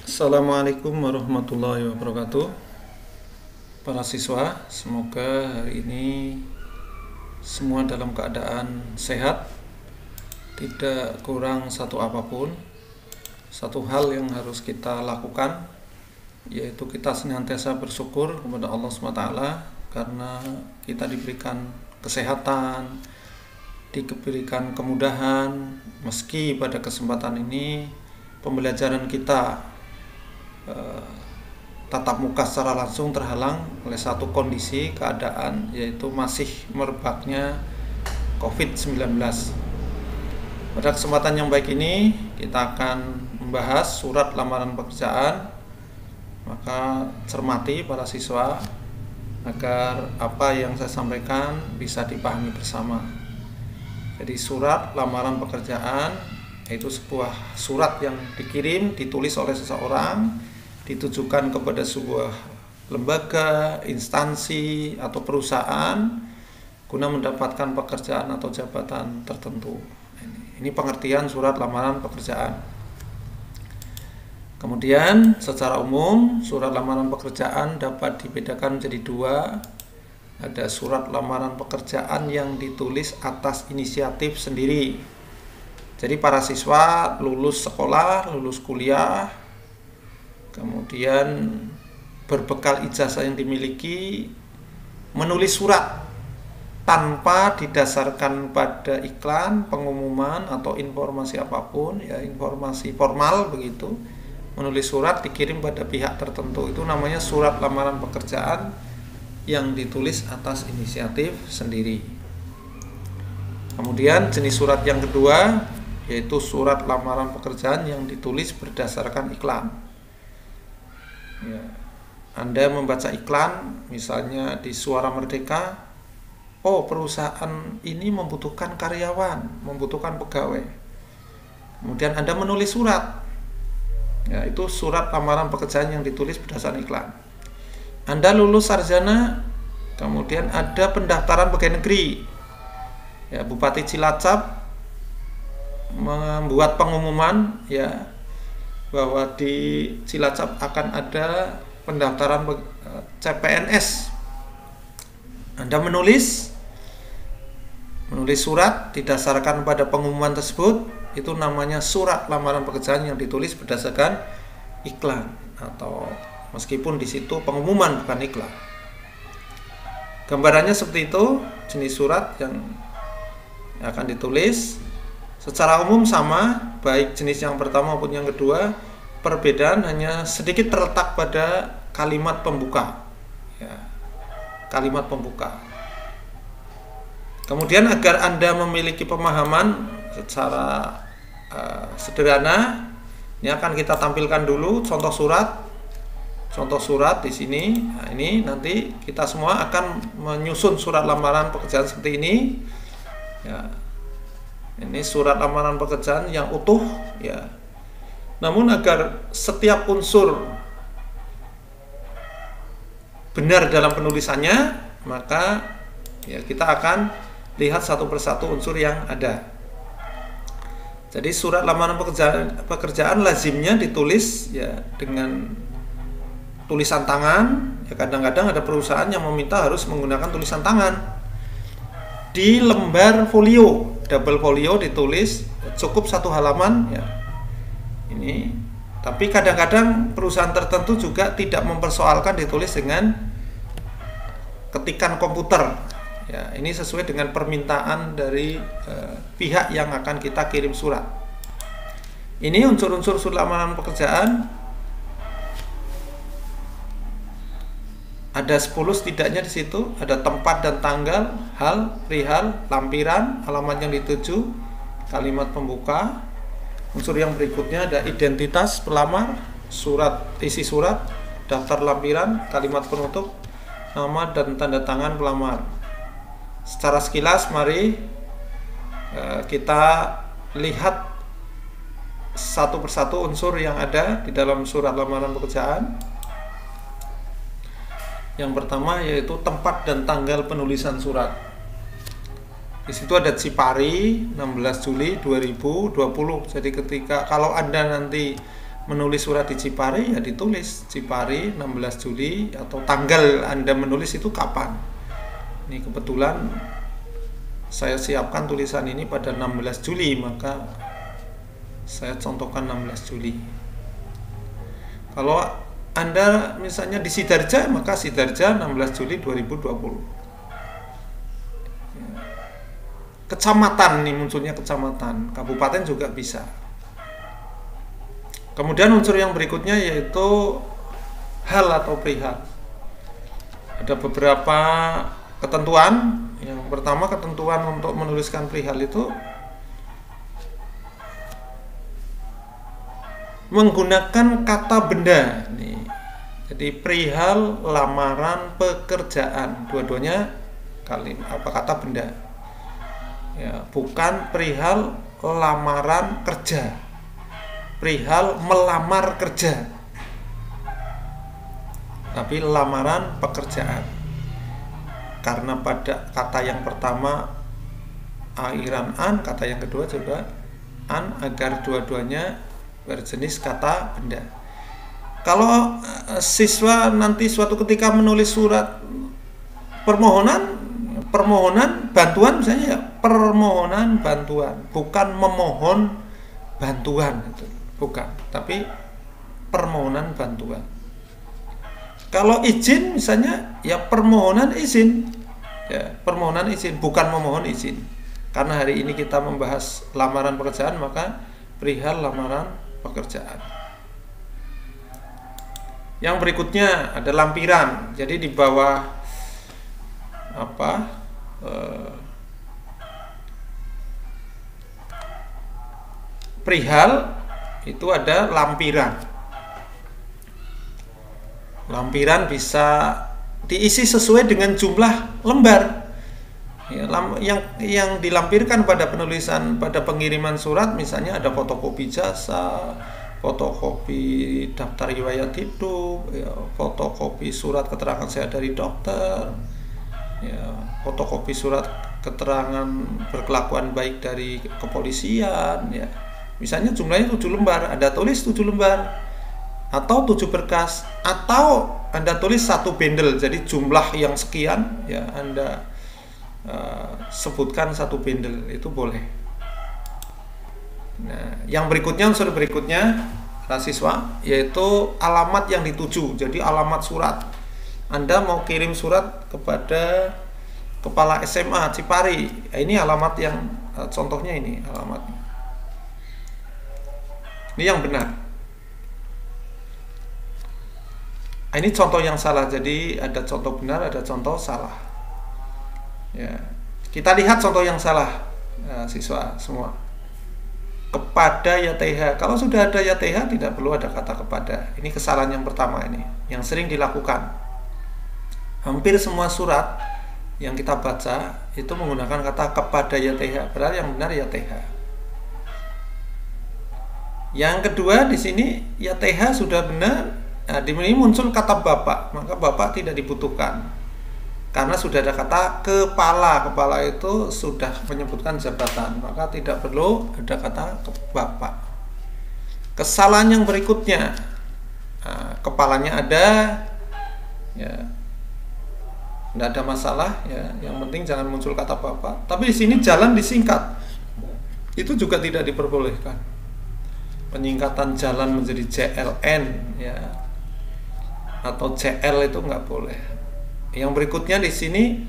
Assalamualaikum warahmatullahi wabarakatuh. Para siswa, semoga hari ini semua dalam keadaan sehat, tidak kurang satu apapun. Satu hal yang harus kita lakukan, yaitu kita senantiasa bersyukur kepada Allah SWT karena kita diberikan kesehatan, diberikan kemudahan, meski pada kesempatan ini pembelajaran kita tatap muka secara langsung terhalang oleh satu kondisi keadaan, yaitu masih merebaknya COVID-19. Pada kesempatan yang baik ini kita akan membahas surat lamaran pekerjaan. Maka cermati para siswa agar apa yang saya sampaikan bisa dipahami bersama. Jadi surat lamaran pekerjaan yaitu sebuah surat yang ditulis oleh seseorang, ditujukan kepada sebuah lembaga, instansi, atau perusahaan guna mendapatkan pekerjaan atau jabatan tertentu. Ini pengertian surat lamaran pekerjaan. Kemudian secara umum surat lamaran pekerjaan dapat dibedakan menjadi dua. Ada surat lamaran pekerjaan yang ditulis atas inisiatif sendiri. Jadi para siswa lulus sekolah, lulus kuliah, kemudian berbekal ijazah yang dimiliki, menulis surat tanpa didasarkan pada iklan, pengumuman, atau informasi apapun, ya informasi formal begitu. Menulis surat dikirim pada pihak tertentu, itu namanya surat lamaran pekerjaan yang ditulis atas inisiatif sendiri. Kemudian jenis surat yang kedua yaitu surat lamaran pekerjaan yang ditulis berdasarkan iklan. Ya, Anda membaca iklan misalnya di Suara Merdeka, oh perusahaan ini membutuhkan karyawan, membutuhkan pegawai. Kemudian Anda menulis surat, ya, itu surat lamaran pekerjaan yang ditulis berdasarkan iklan. Anda lulus sarjana, kemudian ada pendaftaran pegawai negeri, ya, Bupati Cilacap membuat pengumuman, ya, bahwa di Cilacap akan ada pendaftaran CPNS. Anda menulis surat didasarkan pada pengumuman tersebut, itu namanya surat lamaran pekerjaan yang ditulis berdasarkan iklan, atau meskipun di situ pengumuman bukan iklan. Gambarannya seperti itu, jenis surat yang akan ditulis. Secara umum sama, baik jenis yang pertama maupun yang kedua. Perbedaan hanya sedikit terletak pada kalimat pembuka, ya, kalimat pembuka. Kemudian agar Anda memiliki pemahaman secara sederhana, ini akan kita tampilkan dulu contoh surat. Contoh surat di sini. Nah, ini nanti kita semua akan menyusun surat lamaran pekerjaan seperti ini. Ya. Ini surat lamaran pekerjaan yang utuh, ya. Namun agar setiap unsur benar dalam penulisannya, maka ya kita akan lihat satu persatu unsur yang ada. Jadi surat lamaran pekerjaan lazimnya ditulis, ya, dengan tulisan tangan. Ya, kadang-kadang ada perusahaan yang meminta harus menggunakan tulisan tangan. Di lembar folio, double folio ditulis, cukup satu halaman, ya. Ini, tapi kadang-kadang perusahaan tertentu juga tidak mempersoalkan ditulis dengan ketikan komputer. Ya, ini sesuai dengan permintaan dari pihak yang akan kita kirim surat. Ini unsur-unsur surat lamaran pekerjaan. Ada 10 setidaknya di situ. Ada tempat dan tanggal, hal, perihal, lampiran, alamat yang dituju, kalimat pembuka. Unsur yang berikutnya ada identitas pelamar, isi surat, daftar lampiran, kalimat penutup, nama dan tanda tangan pelamar. Secara sekilas mari kita lihat satu persatu unsur yang ada di dalam surat lamaran pekerjaan. Yang pertama yaitu tempat dan tanggal penulisan surat. Di situ ada Cipari 16 Juli 2020. Jadi kalau Anda nanti menulis surat di Cipari, ya ditulis Cipari 16 Juli atau tanggal Anda menulis itu kapan. Ini kebetulan saya siapkan tulisan ini pada 16 Juli, maka saya contohkan 16 Juli. Kalau Anda misalnya di Sidarja, maka Sidarja 16 Juli 2020. Kecamatan, nih munculnya kecamatan, kabupaten juga bisa. Kemudian unsur yang berikutnya yaitu hal atau perihal. Ada beberapa ketentuan. Yang pertama, ketentuan untuk menuliskan perihal itu menggunakan kata benda. Nih. Jadi perihal, lamaran, pekerjaan, dua-duanya kata benda. Ya, bukan perihal lamaran kerja, perihal melamar kerja, tapi lamaran pekerjaan. Karena pada kata yang pertama akhiran an, kata yang kedua juga an, agar dua-duanya berjenis kata benda. Kalau siswa nanti suatu ketika menulis surat permohonan bantuan, misalnya ya permohonan bantuan, bukan memohon bantuan, itu bukan, tapi permohonan bantuan. Kalau izin misalnya ya permohonan izin, ya permohonan izin, bukan memohon izin. Karena hari ini kita membahas lamaran pekerjaan, maka perihal lamaran pekerjaan. Yang berikutnya ada lampiran. Jadi di bawah perihal itu ada lampiran. Lampiran bisa diisi sesuai dengan jumlah lembar. Ya, yang dilampirkan pada penulisan, pada pengiriman surat, misalnya ada fotokopi jasa, fotokopi daftar riwayat hidup, ya, fotokopi surat keterangan saya dari dokter, ya, fotokopi surat keterangan berkelakuan baik dari kepolisian, ya. Misalnya jumlahnya 7 lembar, Anda tulis 7 lembar atau 7 berkas, atau Anda tulis 1 bendel, jadi jumlah yang sekian, ya Anda sebutkan 1 bendel, itu boleh. Nah, yang berikutnya, unsur berikutnya siswa, yaitu alamat yang dituju. Jadi alamat surat, Anda mau kirim surat kepada kepala SMA Cipari, ini alamat yang contohnya ini alamatnya. Ini yang benar. Ini contoh yang salah. Jadi ada contoh benar, ada contoh salah. Ya, kita lihat contoh yang salah, siswa semua. Kepada YTH. Kalau sudah ada YTH tidak perlu ada kata kepada. Ini kesalahan yang pertama ini, yang sering dilakukan. Hampir semua surat yang kita baca itu menggunakan kata kepada YTH, padahal yang benar YTH. Yang kedua, di sini YTH sudah benar. Nah, di sini muncul kata bapak, maka bapak tidak dibutuhkan karena sudah ada kata kepala. Kepala itu sudah menyebutkan jabatan, maka tidak perlu ada kata bapak. Kesalahan yang berikutnya, kepalanya ada, ya tidak ada masalah, ya. Yang penting jangan muncul kata bapak. Tapi di sini jalan disingkat, itu juga tidak diperbolehkan. Penyingkatan jalan menjadi JLN, ya, atau CL itu nggak boleh. Yang berikutnya di sini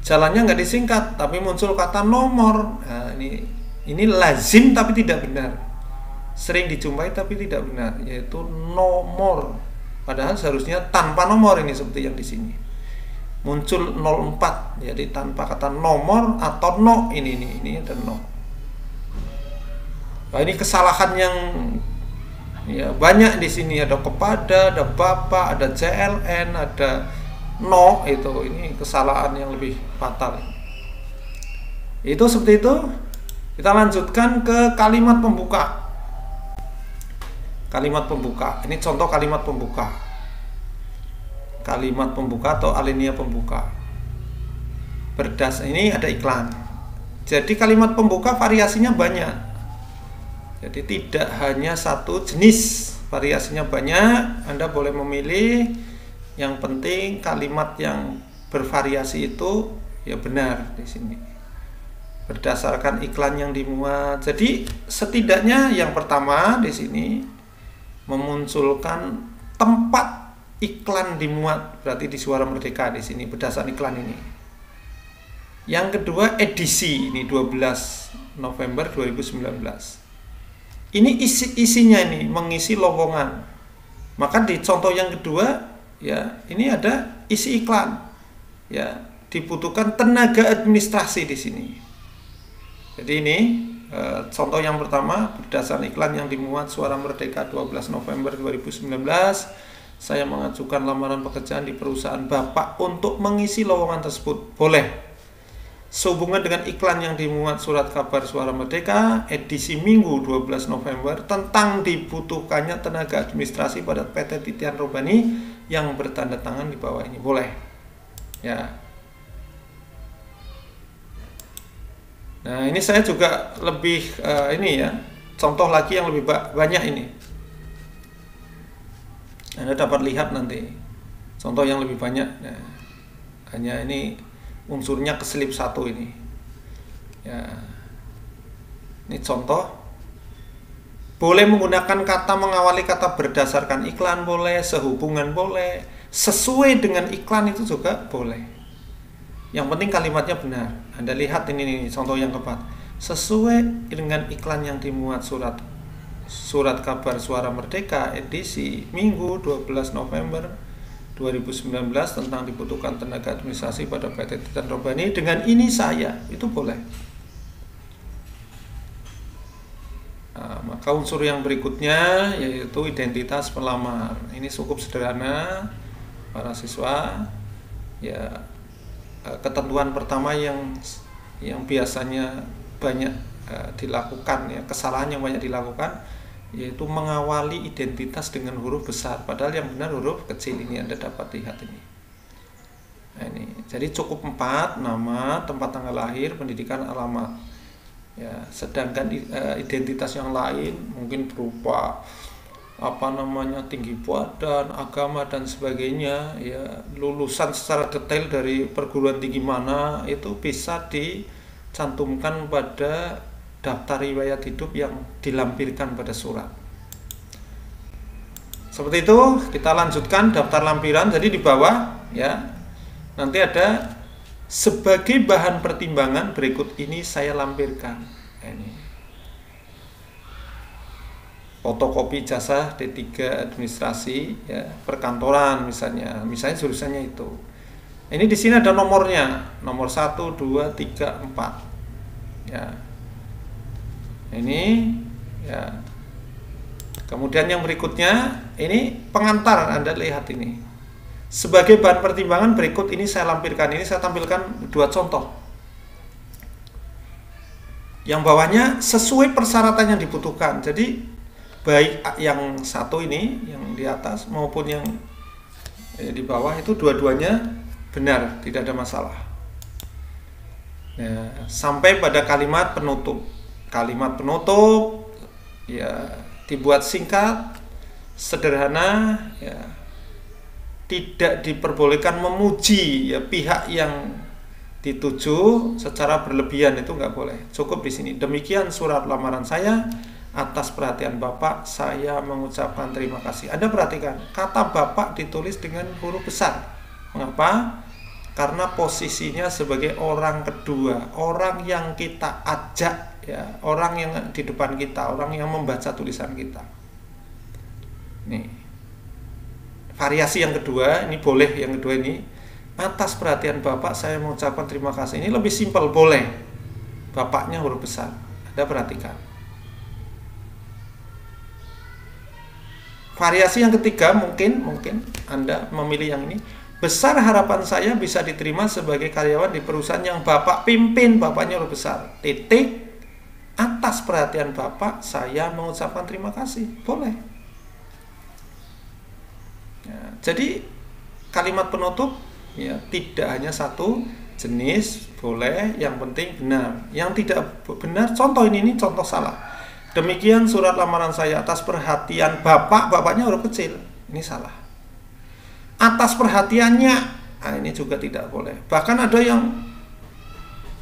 jalannya nggak disingkat, tapi muncul kata nomor. Nah, ini lazim tapi tidak benar. Sering dijumpai tapi tidak benar, yaitu nomor. Padahal seharusnya tanpa nomor, ini seperti yang di sini. Muncul 04, jadi tanpa kata nomor atau no, ini ada no. Nah, ini kesalahan yang ya banyak di sini. Ada kepada, ada bapak, ada CLN, ada no, ini kesalahan yang lebih fatal. Itu seperti itu. Kita lanjutkan ke kalimat pembuka. Kalimat pembuka. Ini contoh kalimat pembuka. Kalimat pembuka atau alinea pembuka. Ini ada iklan. Jadi kalimat pembuka variasinya banyak. Jadi tidak hanya satu jenis variasinya banyak, Anda boleh memilih. Yang penting kalimat yang bervariasi itu ya benar di sini. Berdasarkan iklan yang dimuat. Jadi setidaknya yang pertama di sini memunculkan tempat iklan dimuat, berarti di Suara Merdeka di sini berdasarkan iklan ini. Yang kedua edisi, ini 12 November 2019. Ini isinya ini mengisi lowongan. Maka di contoh yang kedua ya, ini ada isi iklan. Ya, dibutuhkan tenaga administrasi di sini. Jadi ini contoh yang pertama berdasarkan iklan yang dimuat Suara Merdeka 12 November 2019. Saya mengajukan lamaran pekerjaan di perusahaan Bapak untuk mengisi lowongan tersebut. Boleh. Sehubungan dengan iklan yang dimuat Surat Kabar Suara Merdeka edisi Minggu 12 November tentang dibutuhkannya tenaga administrasi pada PT Titian Robani yang bertanda tangan di bawah ini. Boleh. Ya. Nah, ini saya juga lebih ini ya, contoh lagi yang lebih banyak ini. Anda dapat lihat nanti contoh yang lebih banyak. Nah, hanya ini unsurnya keselip satu ini. Ya. Ini contoh. Boleh menggunakan kata mengawali kata berdasarkan iklan boleh, sehubungan boleh, sesuai dengan iklan itu juga boleh. Yang penting kalimatnya benar. Anda lihat ini contoh yang keempat. Sesuai dengan iklan yang dimuat Surat Kabar Suara Merdeka edisi Minggu 12 November 2019 tentang dibutuhkan tenaga administrasi pada PT Titian Robani, dengan ini saya, itu boleh. Nah, maka unsur yang berikutnya yaitu identitas pelamar. Ini cukup sederhana para siswa. Ya, ketentuan pertama yang biasanya banyak dilakukan, ya, kesalahan yang banyak dilakukan, yaitu mengawali identitas dengan huruf besar, padahal yang benar huruf kecil. Ini Anda dapat lihat ini. Nah, ini jadi cukup 4, nama, tempat tanggal lahir, pendidikan, alamat. Ya, sedangkan identitas yang lain mungkin berupa tinggi badan, agama dan sebagainya, ya, lulusan secara detail dari perguruan tinggi mana, itu bisa dicantumkan pada daftar riwayat hidup yang dilampirkan pada surat. Seperti itu. Kita lanjutkan daftar lampiran. Jadi di bawah ya nanti ada sebagai bahan pertimbangan berikut ini saya lampirkan. Ini fotokopi ijazah D3 administrasi, ya, perkantoran misalnya jurusannya itu. Ini di sini ada nomornya, nomor 1, 2, 3, 4. Ya. Ini ya. Kemudian yang berikutnya ini pengantar, Anda lihat ini. Sebagai bahan pertimbangan berikut ini saya lampirkan. Ini saya tampilkan 2 contoh. Yang bawahnya sesuai persyaratan yang dibutuhkan. Jadi baik yang satu ini yang di atas maupun yang di bawah itu dua-duanya benar, tidak ada masalah. Nah, sampai pada kalimat penutup. Kalimat penutup ya dibuat singkat, sederhana, ya. Tidak diperbolehkan memuji ya pihak yang dituju secara berlebihan, itu nggak boleh. Cukup di sini. Demikian surat lamaran saya. Atas perhatian Bapak, saya mengucapkan terima kasih. Anda perhatikan, kata Bapak ditulis dengan huruf besar. Mengapa? Karena posisinya sebagai orang kedua, orang yang kita ajak, ya, orang yang di depan kita, orang yang membaca tulisan kita. Nih, variasi yang kedua, ini boleh yang kedua ini. Atas perhatian Bapak, saya mengucapkan terima kasih. Ini lebih simpel, boleh. Bapaknya huruf besar. Anda perhatikan. Variasi yang ketiga mungkin Anda memilih yang ini. Besar harapan saya bisa diterima sebagai karyawan di perusahaan yang Bapak pimpin. Bapaknya huruf besar. Titik. Atas perhatian Bapak, saya mengucapkan terima kasih. Boleh. Ya, jadi kalimat penutup ya tidak hanya satu jenis, boleh. Yang penting benar. Yang tidak benar, contoh ini contoh salah. Demikian surat lamaran saya atas perhatian Bapak, bapaknya huruf kecil. Ini salah. Atas perhatiannya, nah ini juga tidak boleh. Bahkan ada yang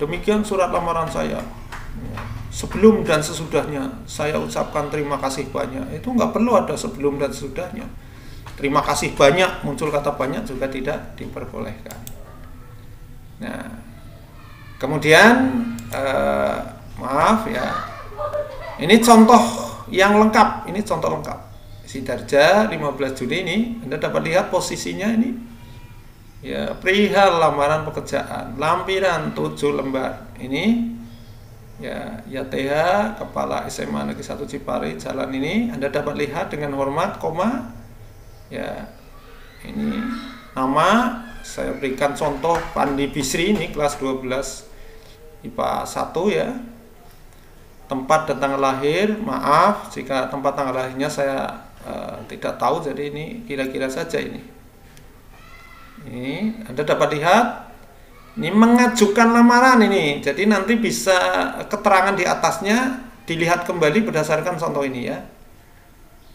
demikian surat lamaran saya, sebelum dan sesudahnya saya ucapkan terima kasih banyak. Itu nggak perlu ada sebelum dan sesudahnya. Terima kasih banyak, muncul kata banyak juga tidak diperbolehkan. Nah, kemudian maaf ya, ini contoh yang lengkap. Ini contoh lengkap. Sidarja 15 Juli ini Anda dapat lihat posisinya ini. Ya, perihal lamaran pekerjaan, lampiran 7 lembar. Ini ya, YTH Kepala SMA Negeri 1 Cipari Jalan ini Anda dapat lihat dengan hormat, koma. Ya, ini nama saya berikan contoh Pandi Bisri, ini kelas 12 IPA 1 ya. Tempat dan tanggal lahir, maaf jika tempat tanggal lahirnya saya tidak tahu, jadi ini kira-kira saja ini. Ini Anda dapat lihat, ini mengajukan lamaran ini. Jadi nanti bisa keterangan di atasnya dilihat kembali berdasarkan contoh ini ya.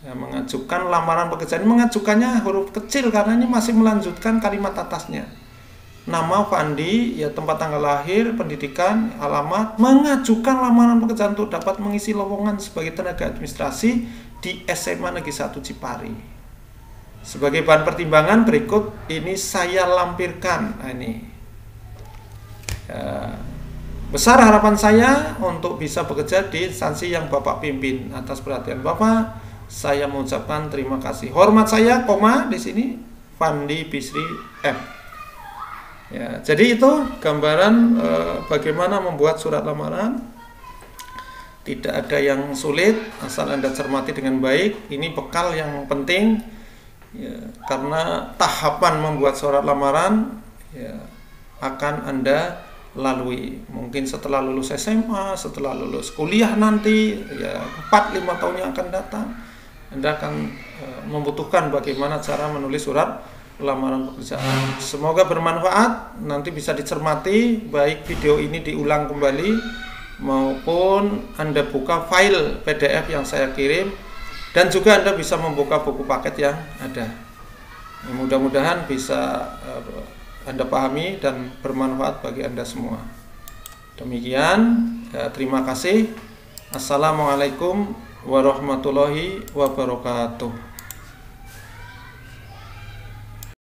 Ya, mengajukan lamaran pekerjaan, mengajukannya huruf kecil karena ini masih melanjutkan kalimat atasnya. Nama Fandi, ya tempat tanggal lahir, pendidikan, alamat, mengajukan lamaran pekerjaan untuk dapat mengisi lowongan sebagai tenaga administrasi di SMA Negeri 1 Cipari. Sebagai bahan pertimbangan berikut ini saya lampirkan. Nah, ini ya, besar harapan saya untuk bisa bekerja di instansi yang Bapak pimpin. Atas perhatian Bapak, saya mengucapkan terima kasih. Hormat saya, koma di sini Fandi Bisri M. Ya, jadi itu gambaran bagaimana membuat surat lamaran. Tidak ada yang sulit, asal Anda cermati dengan baik. Ini bekal yang penting ya, karena tahapan membuat surat lamaran ya, akan Anda lalui. Mungkin setelah lulus SMA, setelah lulus kuliah nanti ya 4-5 tahun yang akan datang, Anda akan membutuhkan bagaimana cara menulis surat lamaran pekerjaan. Semoga bermanfaat, nanti bisa dicermati, baik video ini diulang kembali maupun Anda buka file PDF yang saya kirim, dan juga Anda bisa membuka buku paket yang ada. Mudah-mudahan bisa Anda pahami dan bermanfaat bagi Anda semua. Demikian, ya, terima kasih. Assalamualaikum warahmatullahi wabarakatuh.